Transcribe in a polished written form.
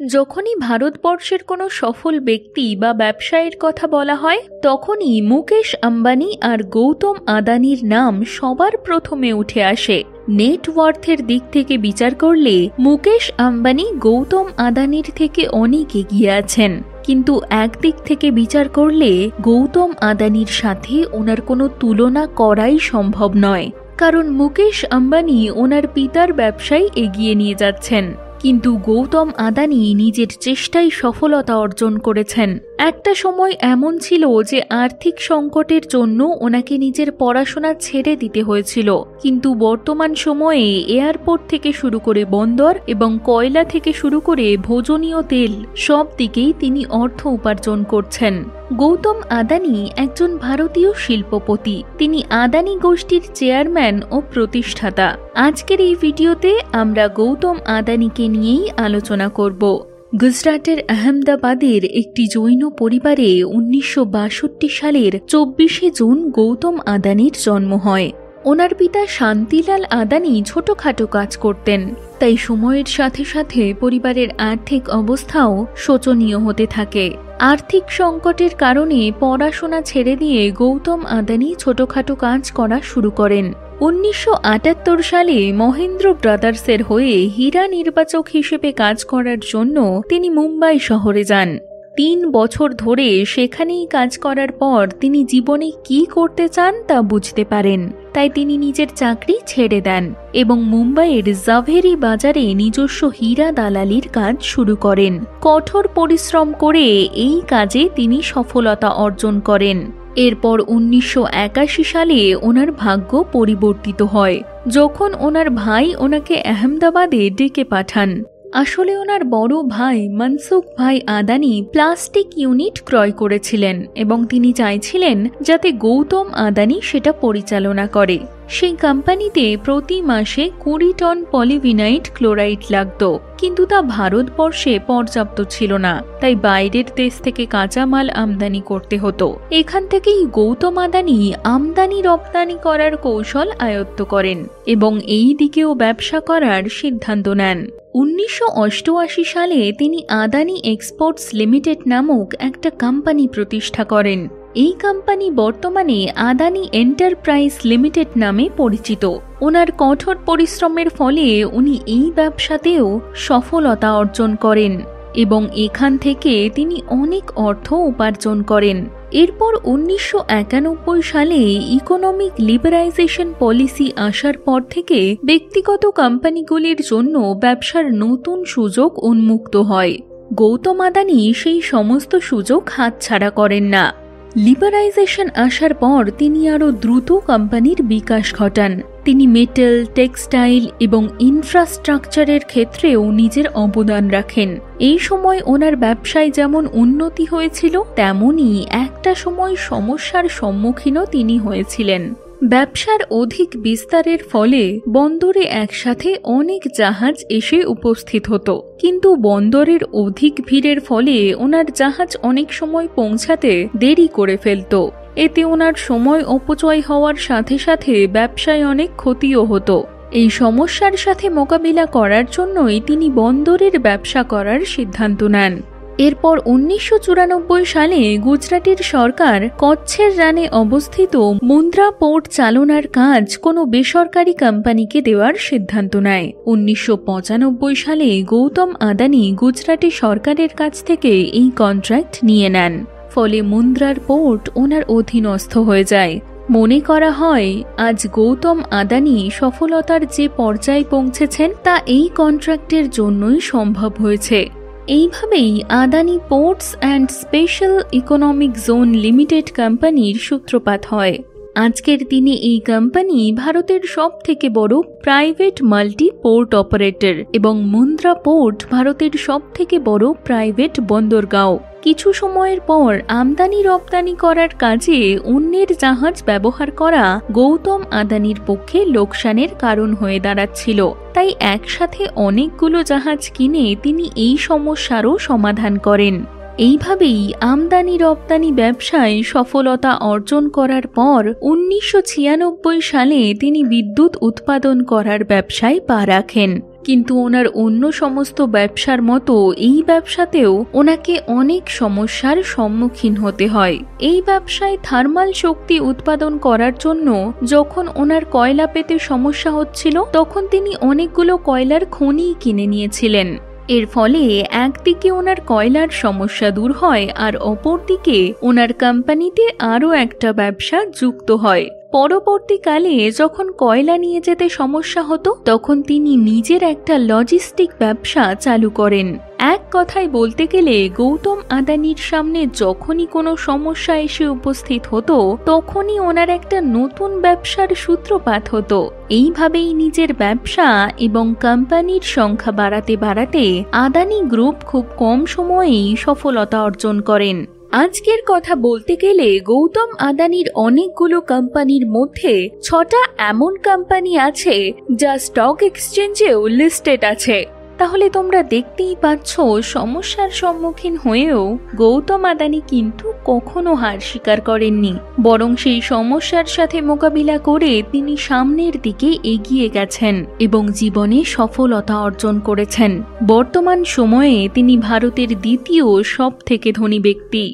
যখনই ভারতবর্ষের কোনো সফল ব্যক্তি বা ব্যবসায়ীর কথা বলা হয় তখনই মুকেশ আম্বানি আর গৌতম আদানির নাম সবার প্রথমে উঠে আসে। নেটওয়ার্থের দিক থেকে বিচার করলে মুকেশ আম্বানি গৌতম আদানির থেকে অনেক এগিয়ে আছেন, কিন্তু একদিক থেকে বিচার করলে গৌতম আদানির সাথে ওনার কোনো তুলনা করাই সম্ভব নয়, কারণ মুকেশ আম্বানি ওনার পিতার ব্যবসায় এগিয়ে নিয়ে যাচ্ছেন, কিন্তু গৌতম আদানি নিজের চেষ্টায় সফলতা অর্জন করেছেন। একটা সময় এমন ছিল যে আর্থিক সংকটের জন্য ওনাকে নিজের পড়াশোনা ছেড়ে দিতে হয়েছিল, কিন্তু বর্তমান সময়ে এয়ারপোর্ট থেকে শুরু করে বন্দর এবং কয়লা থেকে শুরু করে ভোজনীয় তেল সব দিকেই তিনি অর্থ উপার্জন করছেন। গৌতম আদানি একজন ভারতীয় শিল্পপতি, তিনি আদানি গোষ্ঠীর চেয়ারম্যান ও প্রতিষ্ঠাতা। আজকের এই ভিডিওতে আমরা গৌতম আদানিকে নিয়েই আলোচনা করব। গুজরাটের আহমেদাবাদের একটি জৈন পরিবারে 1962 সালের 24শে জুন গৌতম আদানির জন্ম হয়। ওনার পিতা শান্তিলাল আদানি ছোটখাটো কাজ করতেন, তাই সময়ের সাথে সাথে পরিবারের আর্থিক অবস্থাও শোচনীয় হতে থাকে। আর্থিক সংকটের কারণে পড়াশোনা ছেড়ে দিয়ে গৌতম আদানি ছোটখাটো কাজ করা শুরু করেন। 1978 সালে মহেন্দ্র ব্রাদার্সের হয়ে হীরা নির্বাচক হিসেবে কাজ করার জন্য তিনি মুম্বাই শহরে যান। 3 বছর ধরে সেখানেই কাজ করার পর তিনি জীবনে কি করতে চান তা বুঝতে পারেন, তাই তিনি নিজের চাকরি ছেড়ে দেন এবং মুম্বাইয়ের জাভেরি বাজারে নিজস্ব হীরা দালালির কাজ শুরু করেন। কঠোর পরিশ্রম করে এই কাজে তিনি সফলতা অর্জন করেন। এরপর 1981 সালে ওনার ভাগ্য পরিবর্তিত হয়, যখন ওনার ভাই ওনাকে আহমেদাবাদে ডেকে পাঠান। আসলে ওনার বড় ভাই মনসুখ ভাই আদানি প্লাস্টিক ইউনিট ক্রয় করেছিলেন এবং তিনি চাইছিলেন যাতে গৌতম আদানি সেটা পরিচালনা করে। সেই কোম্পানিতে প্রতি মাসে 20 টন পলিভিনাইট ক্লোরাইড লাগত, কিন্তু তা ভারতবর্ষে পর্যাপ্ত ছিল না, তাই বাইরের দেশ থেকে কাঁচামাল আমদানি করতে হতো। এখান থেকেই গৌতম আদানি আমদানি রপ্তানি করার কৌশল আয়ত্ত করেন এবং এই দিকেও ব্যবসা করার সিদ্ধান্ত নেন। 1988 সালে তিনি আদানি এক্সপোর্টস লিমিটেড নামক একটা কোম্পানি প্রতিষ্ঠা করেন। এই কোম্পানি বর্তমানে আদানি এন্টারপ্রাইজ লিমিটেড নামে পরিচিত। ওনার কঠোর পরিশ্রমের ফলে উনি এই ব্যবসাতেও সফলতা অর্জন করেন এবং এখান থেকে তিনি অনেক অর্থ উপার্জন করেন। এরপর 1991 সালে ইকোনমিক লিবারাইজেশন পলিসি আসার পর থেকে ব্যক্তিগত কোম্পানিগুলির জন্য ব্যবসার নতুন সুযোগ উন্মুক্ত হয়। গৌতম আদানি সেই সমস্ত সুযোগ হাতছাড়া করেন না। লিবারাইজেশন আসার পর তিনি আরও দ্রুত কোম্পানির বিকাশ ঘটান। তিনি মেটাল, টেক্সটাইল এবং ইনফ্রাস্ট্রাকচারের ক্ষেত্রেও নিজের অবদান রাখেন। এই সময় ওনার ব্যবসায় যেমন উন্নতি হয়েছিল, তেমনই একটা সময় সমস্যার সম্মুখীনও তিনি হয়েছিলেন। ব্যবসার অধিক বিস্তারের ফলে বন্দরে একসাথে অনেক জাহাজ এসে উপস্থিত হতো, কিন্তু বন্দরের অধিক ভিড়ের ফলে ওনার জাহাজ অনেক সময় পৌঁছাতে দেরি করে ফেলত। এতে ওনার সময় অপচয় হওয়ার সাথে সাথে ব্যবসায় অনেক ক্ষতিও হতো। এই সমস্যার সাথে মোকাবিলা করার জন্যই তিনি বন্দরের ব্যবসা করার সিদ্ধান্ত নেন। এরপর 1994 সালে গুজরাটের সরকার কচ্ছের রানে অবস্থিত মুন্দ্রা পোর্ট চালনার কাজ কোনো বেসরকারি কোম্পানিকে দেওয়ার সিদ্ধান্ত নেয়। 1995 সালে গৌতম আদানি গুজরাটে সরকারের কাছ থেকে এই কন্ট্রাক্ট নিয়ে নেন, ফলে মুন্দ্রার পোর্ট ওনার অধীনস্থ হয়ে যায়। মনে করা হয় আজ গৌতম আদানি সফলতার যে পর্যায়ে পৌঁছেছেন তা এই কন্ট্রাক্টের জন্যই সম্ভব হয়েছে। এইভাবেই Adani ports and special economic zone limited কোম্পানির সূত্রপাত হয়। আজকের দিনে এই কোম্পানি ভারতের সবথেকে বড় প্রাইভেট মাল্টি পোর্ট অপারেটর এবং মুন্দ্রা পোর্ট ভারতের সবথেকে বড় প্রাইভেট বন্দরগাঁও। কিছু সময়ের পর আমদানি রপ্তানি করার কাজে অন্যের জাহাজ ব্যবহার করা গৌতম আদানির পক্ষে লোকসানের কারণ হয়ে দাঁড়াচ্ছিল, তাই একসাথে অনেকগুলো জাহাজ কিনে তিনি এই সমস্যারও সমাধান করেন। এইভাবেই আমদানি রপ্তানি ব্যবসায় সফলতা অর্জন করার পর 1996 সালে তিনি বিদ্যুৎ উৎপাদন করার ব্যবসায় পা রাখেন। কিন্তু ওনার অন্য সমস্ত ব্যবসার মতো এই ব্যবসাতেও ওনাকে অনেক সমস্যার সম্মুখীন হতে হয়। এই ব্যবসায় থার্মাল শক্তি উৎপাদন করার জন্য যখন ওনার কয়লা পেতে সমস্যা হচ্ছিল, তখন তিনি অনেকগুলো কয়লার খনি কিনে নিয়েছিলেন। এর ফলে একদিকে ওনার কয়লার সমস্যা দূর হয় আর অপরদিকে ওনার কোম্পানিতে আরও একটা ব্যবসা যুক্ত হয়। পরবর্তীকালে যখন কয়লা নিয়ে যেতে সমস্যা হতো, তখন তিনি নিজের একটা লজিস্টিক ব্যবসা চালু করেন। এক কথায় বলতে গেলে গৌতম আদানির সামনে যখনই কোনো সমস্যা এসে উপস্থিত হতো, তখনই ওনার একটা নতুন ব্যবসার সূত্রপাত হতো। এইভাবেই নিজের ব্যবসা এবং কোম্পানির সংখ্যা বাড়াতে বাড়াতে আদানি গ্রুপ খুব কম সময়েই সফলতা অর্জন করেন। আজকের কথা বলতে গেলে গৌতম আদানির অনেকগুলো কোম্পানির মধ্যে 6টা এমন কোম্পানি আছে যা স্টক এক্সচেঞ্জেও লিস্টেড আছে। তাহলে তোমরা দেখতেই পাচ্ছ, সমস্যার সম্মুখীন হয়েও গৌতম আদানি কিন্তু কখনো হার স্বীকার করেননি, বরং সেই সমস্যার সাথে মোকাবিলা করে তিনি সামনের দিকে এগিয়ে গেছেন এবং জীবনে সফলতা অর্জন করেছেন। বর্তমান সময়ে তিনি ভারতের দ্বিতীয় সবথেকে ধনী ব্যক্তি।